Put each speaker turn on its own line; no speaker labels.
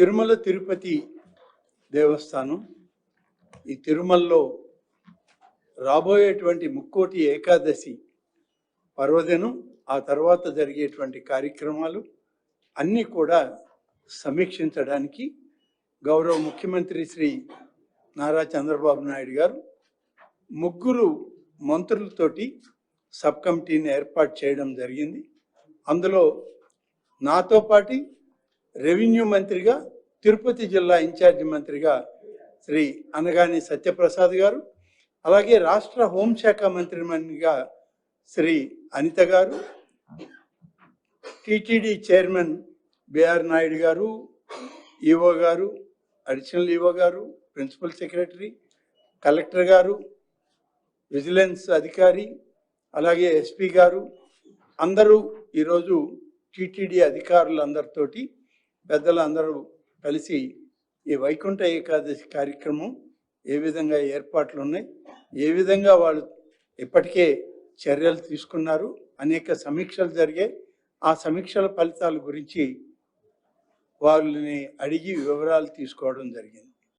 తిరుమల తిరుపతి దేవస్థానం ఈ తిరుమలలో రాబోయేటువంటి ముక్కోటి ఏకాదశి పర్వదినం ఆ తర్వాత జరిగేటువంటి కార్యక్రమాలు అన్నీ కూడా సమీక్షించడానికి గౌరవ ముఖ్యమంత్రి శ్రీ నారా చంద్రబాబు నాయుడు గారు ముగ్గురు మంత్రులతోటి సబ్ కమిటీని ఏర్పాటు చేయడం జరిగింది. అందులో నాతో పాటు రెవెన్యూ మంత్రిగా, తిరుపతి జిల్లా ఇన్ఛార్జి మంత్రిగా శ్రీ అనగాని సత్యప్రసాద్ గారు, అలాగే రాష్ట్ర హోంశాఖ మంత్రిగా శ్రీ అనిత గారు, టీటీడీ చైర్మన్ బిఆర్ నాయుడు గారు, ఈఓ గారు, అడిషనల్ ఈఓ గారు, ప్రిన్సిపల్ సెక్రటరీ, కలెక్టర్ గారు, విజిలెన్స్ అధికారి, అలాగే ఎస్పీ గారు అందరూ ఈరోజు టీటీడీ అధికారులందరితోటి పెద్దలు అందరూ కలిసి ఈ వైకుంఠ ఏకాదశి కార్యక్రమం ఏ విధంగా ఏర్పాట్లు ఉన్నాయి, ఏ విధంగా వాళ్ళు ఇప్పటికే చర్యలు తీసుకున్నారు, అనేక సమీక్షలు జరిగాయి. ఆ సమీక్షల ఫలితాల గురించి వాళ్ళని అడిగి వివరాలు తీసుకోవడం జరిగింది.